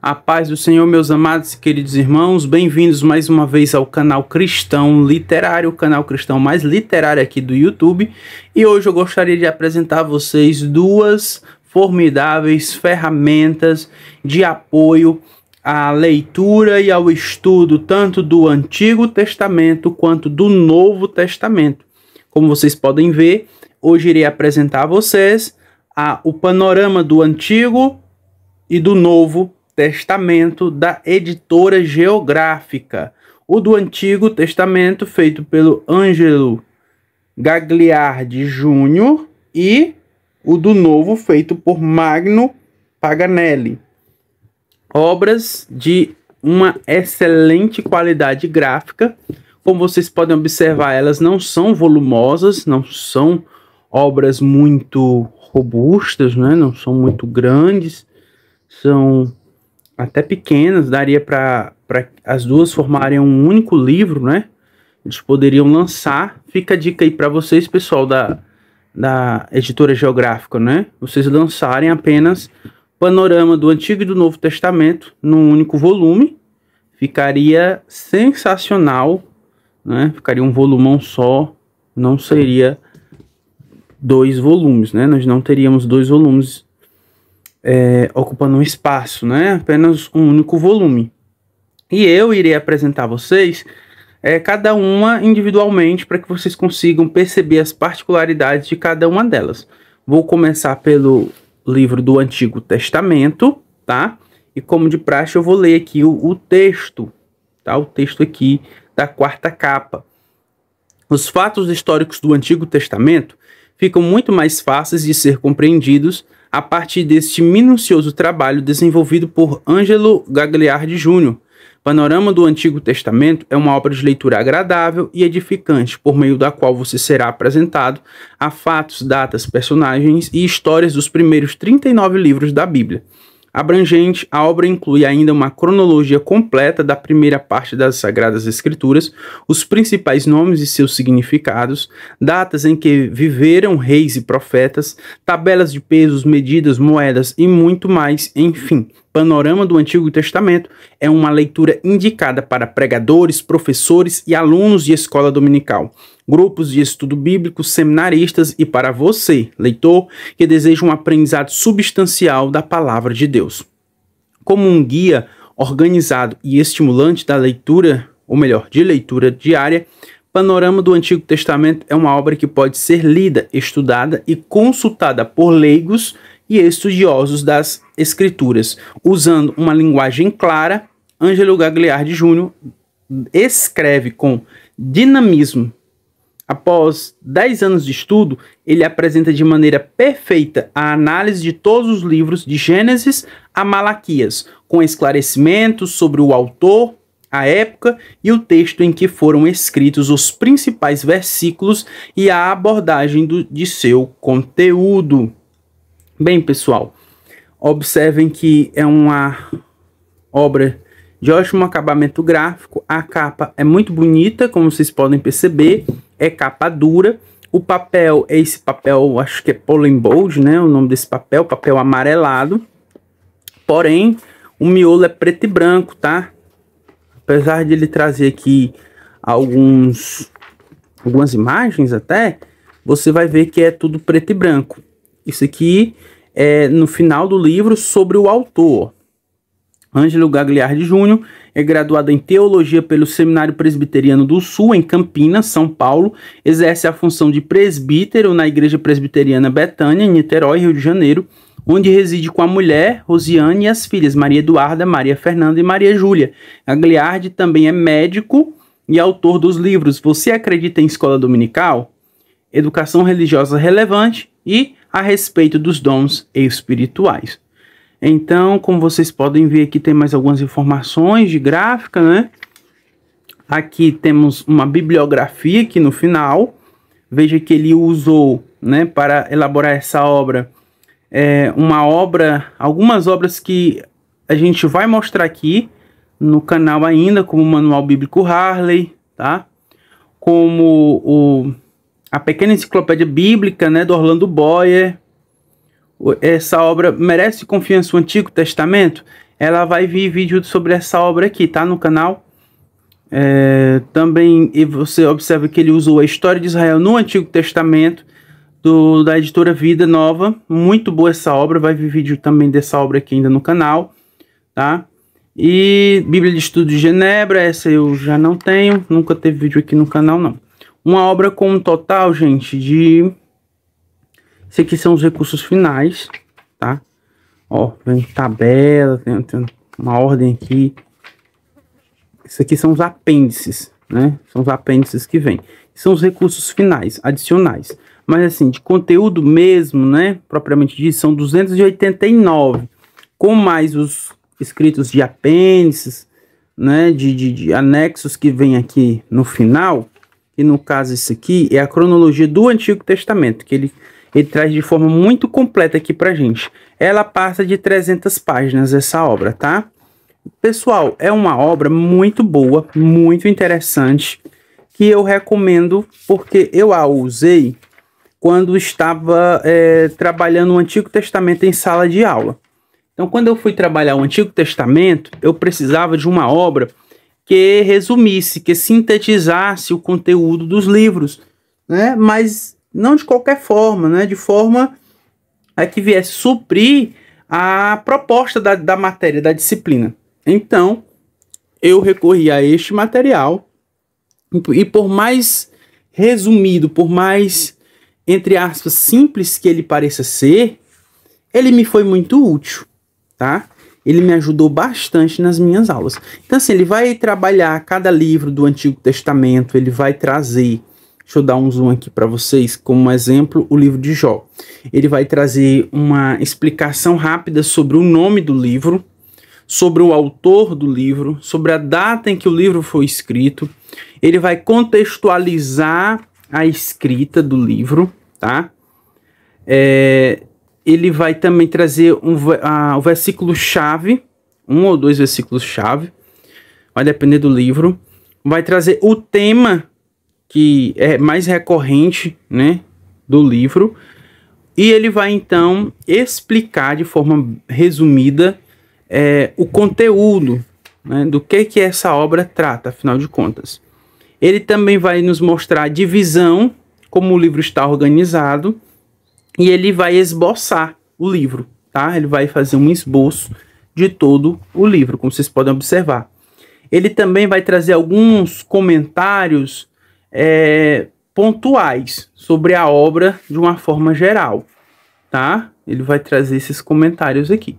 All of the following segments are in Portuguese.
A paz do Senhor, meus amados e queridos irmãos, bem-vindos mais uma vez ao canal Cristão Literário, o canal cristão mais literário aqui do YouTube. E hoje eu gostaria de apresentar a vocês duas formidáveis ferramentas de apoio à leitura e ao estudo tanto do Antigo Testamento quanto do Novo Testamento. Como vocês podem ver, hoje irei apresentar a vocês o panorama do Antigo e do Novo Testamento da Editora Geográfica. O do Antigo Testamento feito pelo Ângelo Gagliardi Júnior e o do Novo feito por Magno Paganelli. Obras de uma excelente qualidade gráfica. Como vocês podem observar, elas não são volumosas, não são obras muito robustas, né? Não são muito grandes, são até pequenas, daria para as duas formarem um único livro, né? Eles poderiam lançar. Fica a dica aí para vocês, pessoal da Editora Geográfica, né? Vocês lançarem apenas panorama do Antigo e do Novo Testamento num único volume. Ficaria sensacional, né? Ficaria um volumão só, não seria dois volumes, né? Nós não teríamos dois volumes ocupando um espaço, né? Apenas um único volume. E eu irei apresentar a vocês cada uma individualmente para que vocês consigam perceber as particularidades de cada uma delas. Vou começar pelo livro do Antigo Testamento, tá? E como de praxe eu vou ler aqui o texto, tá? O texto aqui da quarta capa. Os fatos históricos do Antigo Testamento ficam muito mais fáceis de ser compreendidos a partir deste minucioso trabalho desenvolvido por Ângelo Gagliardi Júnior. Panorama do Antigo Testamento é uma obra de leitura agradável e edificante, por meio da qual você será apresentado a fatos, datas, personagens e histórias dos primeiros 39 livros da Bíblia. Abrangente, a obra inclui ainda uma cronologia completa da primeira parte das Sagradas Escrituras, os principais nomes e seus significados, datas em que viveram reis e profetas, tabelas de pesos, medidas, moedas e muito mais, enfim. Panorama do Antigo Testamento é uma leitura indicada para pregadores, professores e alunos de escola dominical, grupos de estudo bíblico, seminaristas e para você, leitor, que deseja um aprendizado substancial da palavra de Deus. Como um guia organizado e estimulante da leitura, ou melhor, de leitura diária, Panorama do Antigo Testamento é uma obra que pode ser lida, estudada e consultada por leigos e estudiosos das Escrituras. Usando uma linguagem clara, Ângelo Gagliardi Júnior escreve com dinamismo. Após 10 anos de estudo, ele apresenta de maneira perfeita a análise de todos os livros de Gênesis a Malaquias, com esclarecimentos sobre o autor, a época e o texto em que foram escritos os principais versículos e a abordagem de seu conteúdo. Bem, pessoal, observem que é uma obra de ótimo acabamento gráfico. A capa é muito bonita, como vocês podem perceber, é capa dura. O papel é esse papel, acho que é Pollen Bold, né? O nome desse papel, papel amarelado. Porém, o miolo é preto e branco, tá? Apesar de ele trazer aqui algumas imagens até, você vai ver que é tudo preto e branco. Isso aqui é no final do livro sobre o autor. Ângelo Gagliardi Júnior é graduado em Teologia pelo Seminário Presbiteriano do Sul, em Campinas, São Paulo. Exerce a função de presbítero na Igreja Presbiteriana Betânia, em Niterói, Rio de Janeiro, onde reside com a mulher, Rosiane, e as filhas Maria Eduarda, Maria Fernanda e Maria Júlia. Gagliardi também é médico e autor dos livros Você Acredita em Escola Dominical? Educação Religiosa Relevante e A Respeito dos Dons Espirituais. Então, como vocês podem ver, aqui tem mais algumas informações de gráfica, né? Aqui temos uma bibliografia aqui no final. Veja que ele usou, né, para elaborar essa obra, algumas obras que a gente vai mostrar aqui no canal ainda, como o Manual Bíblico Harley, tá? Como a Pequena Enciclopédia Bíblica, né, do Orlando Boyer. Essa obra merece confiança no Antigo Testamento? ela vai vir vídeo sobre essa obra aqui, tá? No canal. Também você observa que ele usou a história de Israel no Antigo Testamento, da editora Vida Nova. Muito boa essa obra, vai vir vídeo também dessa obra aqui ainda no canal, tá? E Bíblia de Estudo de Genebra, essa eu já não tenho, nunca teve vídeo aqui no canal não. Uma obra com um total, gente, de... Esse aqui são os recursos finais, tá? Ó, vem tabela, tem uma ordem aqui. Isso aqui são os apêndices, né? São os apêndices que vêm. São os recursos finais, adicionais. Mas assim, de conteúdo mesmo, né? Propriamente dito, são 289. Com mais os escritos de apêndices, né? De anexos que vem aqui no final. E no caso, isso aqui é a cronologia do Antigo Testamento, que ele traz de forma muito completa aqui pra gente. Ela passa de 300 páginas, essa obra, tá? Pessoal, é uma obra muito boa, muito interessante, que eu recomendo porque eu a usei quando estava trabalhando o Antigo Testamento em sala de aula. Então, quando eu fui trabalhar o Antigo Testamento, eu precisava de uma obra que resumisse, que sintetizasse o conteúdo dos livros, né? Mas não de qualquer forma, né? De forma a que viesse suprir a proposta da matéria, da disciplina. Então, eu recorri a este material e por mais resumido, por mais, entre aspas, simples que ele pareça ser, ele me foi muito útil, tá? Ele me ajudou bastante nas minhas aulas. Então, assim, ele vai trabalhar cada livro do Antigo Testamento, ele vai trazer... Deixa eu dar um zoom aqui para vocês, como exemplo, o livro de Jó. Ele vai trazer uma explicação rápida sobre o nome do livro, sobre o autor do livro, sobre a data em que o livro foi escrito. Ele vai contextualizar a escrita do livro, tá? Ele vai também trazer o versículo-chave, um ou dois versículos-chave, vai depender do livro. Vai trazer o tema que é mais recorrente, né, do livro. E ele vai, então, explicar de forma resumida o conteúdo, né, do que essa obra trata, afinal de contas. Ele também vai nos mostrar a divisão, como o livro está organizado, e ele vai esboçar o livro, tá? Ele vai fazer um esboço de todo o livro, como vocês podem observar. Ele também vai trazer alguns comentários pontuais sobre a obra de uma forma geral, tá? Ele vai trazer esses comentários aqui.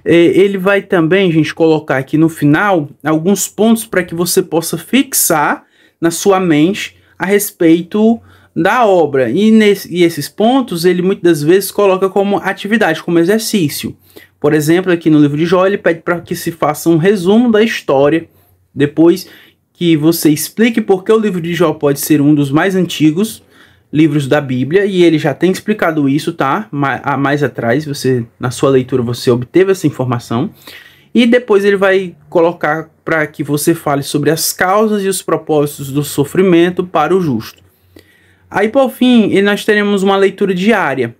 Ele vai também, gente, colocar aqui no final alguns pontos para que você possa fixar na sua mente a respeito da obra. E esses pontos, ele muitas das vezes coloca como atividade, como exercício. Por exemplo, aqui no livro de Jó, ele pede para que se faça um resumo da história, depois que você explique por que o livro de Jó pode ser um dos mais antigos livros da Bíblia, e ele já tem explicado isso, tá? Mais atrás, na sua leitura, você obteve essa informação. E depois ele vai colocar para que você fale sobre as causas e os propósitos do sofrimento para o justo. Aí, por fim, nós teremos uma leitura diária.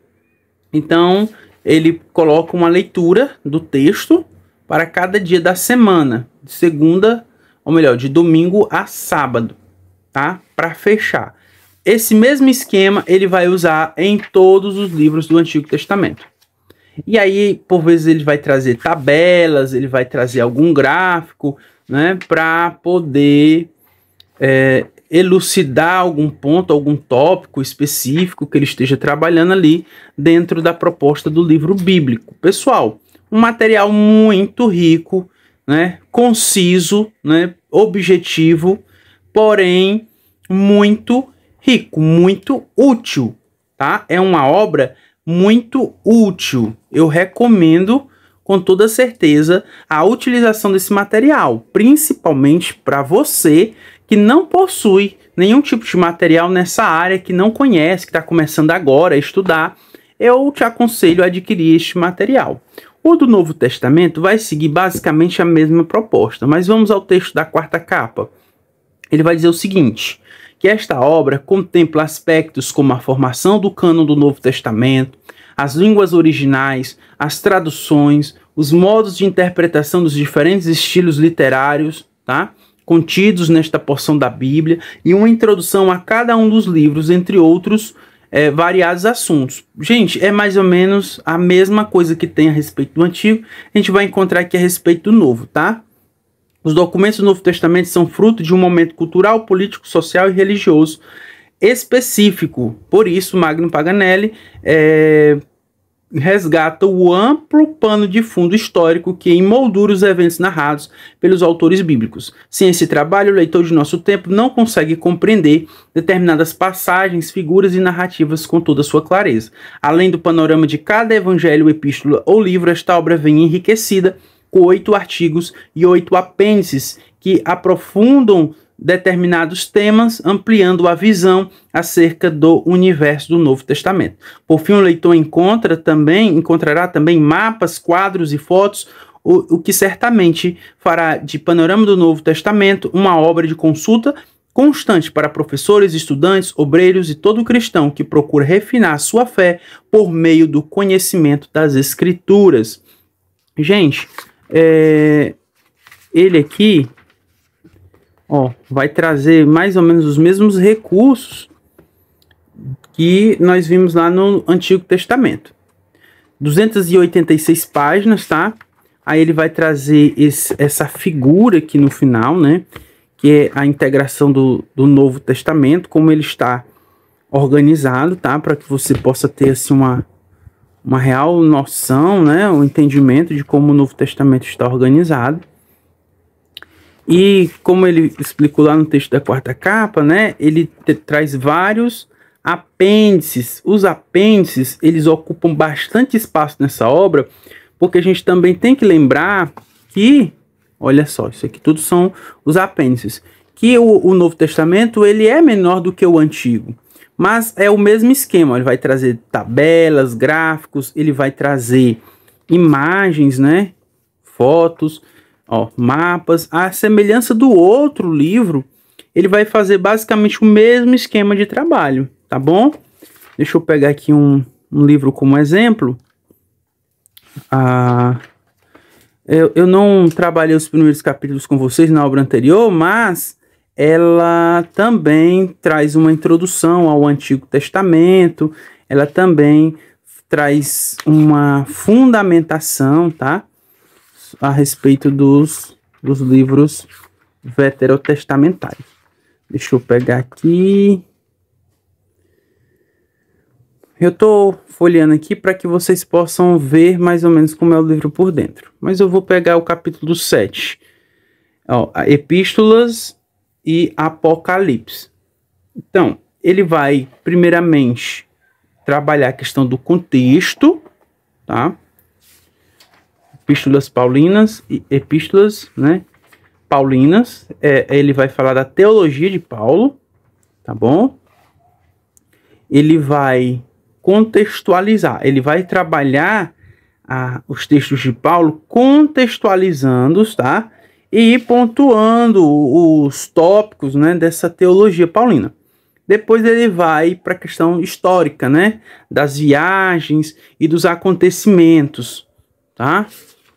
Então, ele coloca uma leitura do texto para cada dia da semana, de segunda, ou melhor, de domingo a sábado, tá? Para fechar. Esse mesmo esquema ele vai usar em todos os livros do Antigo Testamento. E aí, por vezes, ele vai trazer tabelas, ele vai trazer algum gráfico, né? Para poder elucidar algum ponto, algum tópico específico que ele esteja trabalhando ali dentro da proposta do livro bíblico. Pessoal, um material muito rico, né, conciso, né, objetivo, porém muito rico, muito útil, tá? É uma obra muito útil. Eu recomendo com toda certeza a utilização desse material, principalmente para você que não possui nenhum tipo de material nessa área, que não conhece, que está começando agora a estudar. Eu te aconselho a adquirir este material. O do Novo Testamento vai seguir basicamente a mesma proposta, mas vamos ao texto da quarta capa. Ele vai dizer o seguinte, que esta obra contempla aspectos como a formação do cânon do Novo Testamento, as línguas originais, as traduções, os modos de interpretação dos diferentes estilos literários, tá? Contidos nesta porção da Bíblia, e uma introdução a cada um dos livros, entre outros variados assuntos. Gente, é mais ou menos a mesma coisa que tem a respeito do Antigo, a gente vai encontrar aqui a respeito do Novo, tá? Os documentos do Novo Testamento são fruto de um momento cultural, político, social e religioso específico. Por isso, Magno Paganelli resgata o amplo pano de fundo histórico que emoldura os eventos narrados pelos autores bíblicos. Sem esse trabalho, o leitor de nosso tempo não consegue compreender determinadas passagens, figuras e narrativas com toda a sua clareza. Além do panorama de cada evangelho, epístola ou livro, esta obra vem enriquecida com 8 artigos e 8 apêndices que aprofundam determinados temas, ampliando a visão acerca do universo do Novo Testamento. Por fim, o leitor encontrará também mapas, quadros e fotos, o que certamente fará de Panorama do Novo Testamento uma obra de consulta constante para professores, estudantes, obreiros e todo cristão que procura refinar sua fé por meio do conhecimento das Escrituras. Gente, ele aqui vai trazer mais ou menos os mesmos recursos que nós vimos lá no Antigo Testamento. 286 páginas, tá? Aí ele vai trazer essa figura aqui no final, né? Que é a integração do Novo Testamento, como ele está organizado, tá? Para que você possa ter assim, uma real noção, né? Um entendimento de como o Novo Testamento está organizado. E como ele explicou lá no texto da quarta capa, né, ele traz vários apêndices. Os apêndices, eles ocupam bastante espaço nessa obra, porque a gente também tem que lembrar que, olha só, isso aqui tudo são os apêndices, que o Novo Testamento, ele é menor do que o Antigo, mas é o mesmo esquema. Ele vai trazer tabelas, gráficos, ele vai trazer imagens, né, fotos, mapas. A semelhança do outro livro, ele vai fazer basicamente o mesmo esquema de trabalho, tá bom? Deixa eu pegar aqui um livro como exemplo. Eu não trabalhei os primeiros capítulos com vocês na obra anterior, mas ela também traz uma introdução ao Antigo Testamento, ela também traz uma fundamentação, tá? A respeito dos livros veterotestamentários. Deixa eu pegar aqui. Eu estou folheando aqui para que vocês possam ver mais ou menos como é o livro por dentro. Mas eu vou pegar o capítulo 7. Epístolas e Apocalipse. Então, ele vai primeiramente trabalhar a questão do contexto, tá? Epístolas paulinas e epístolas, né, paulinas. Ele vai falar da teologia de Paulo, tá bom? Ele vai contextualizar, ele vai trabalhar os textos de Paulo contextualizando-os, tá? E pontuando os tópicos, né, dessa teologia paulina. Depois ele vai para a questão histórica, né, das viagens e dos acontecimentos, tá?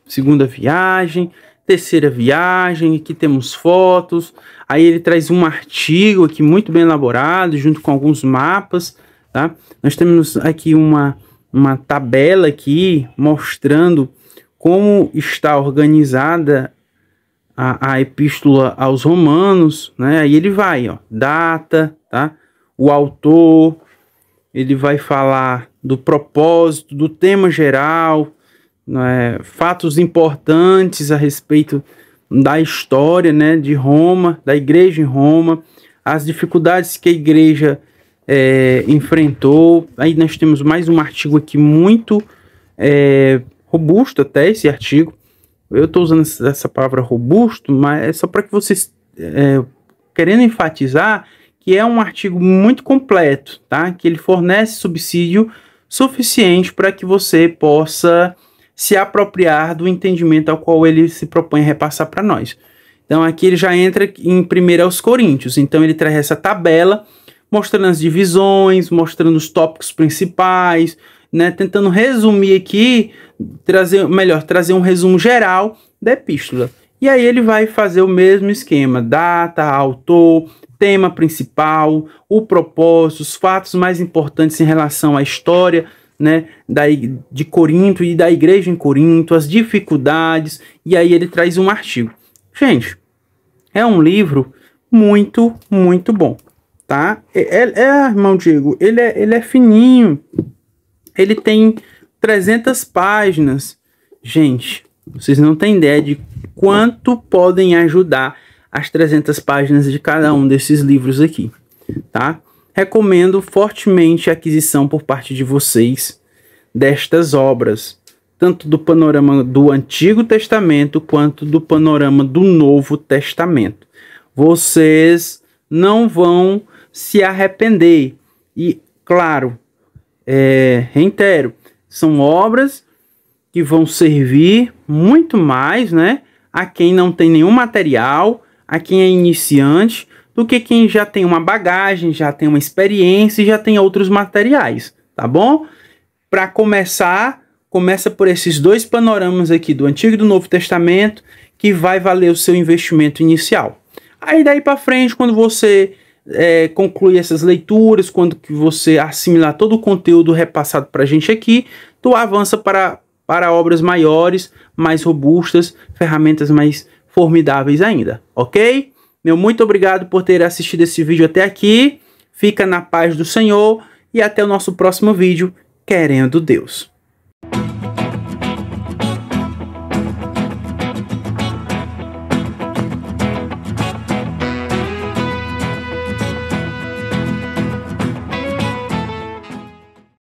Segunda viagem, terceira viagem, aqui temos fotos. Aí ele traz um artigo aqui muito bem elaborado, junto com alguns mapas, tá? Nós temos aqui uma tabela aqui mostrando como está organizada a epístola aos Romanos, né? Aí ele vai, data, tá? O autor, ele vai falar do propósito, do tema geral, né? Fatos importantes a respeito da história, né, de Roma, da igreja em Roma, as dificuldades que a igreja enfrentou. Aí nós temos mais um artigo aqui muito robusto, até esse artigo. Eu estou usando essa palavra robusto, mas é só para que vocês, querendo enfatizar, que é um artigo muito completo, tá? Que ele fornece subsídio suficiente para que você possa se apropriar do entendimento ao qual ele se propõe a repassar para nós. Então aqui ele já entra em 1 aos Coríntios. Então ele traz essa tabela mostrando as divisões, mostrando os tópicos principais, né, tentando resumir aqui trazer um resumo geral da epístola. E aí ele vai fazer o mesmo esquema: data, autor, tema principal, o propósito, os fatos mais importantes em relação à história, né, de Corinto e da igreja em Corinto, as dificuldades, e aí ele traz um artigo. Gente, é um livro muito, muito bom, tá? Irmão Diego, ele é fininho, ele tem 300 páginas. Gente, vocês não têm ideia de quanto podem ajudar as 300 páginas de cada um desses livros aqui, tá? Recomendo fortemente a aquisição por parte de vocês destas obras, tanto do panorama do Antigo Testamento quanto do panorama do Novo Testamento. Vocês não vão se arrepender. E, claro, reitero, são obras que vão servir muito mais, né, a quem não tem nenhum material, a quem é iniciante, do que quem já tem uma bagagem, já tem uma experiência e já tem outros materiais, tá bom? Para começar, começa por esses dois panoramas aqui, do Antigo e do Novo Testamento, que vai valer o seu investimento inicial. Aí daí para frente, quando você concluir essas leituras, quando que você assimilar todo o conteúdo repassado para a gente aqui, tu avança para obras maiores, mais robustas, ferramentas mais formidáveis ainda, ok? Meu muito obrigado por ter assistido esse vídeo até aqui. Fica na paz do Senhor e até o nosso próximo vídeo, querendo Deus.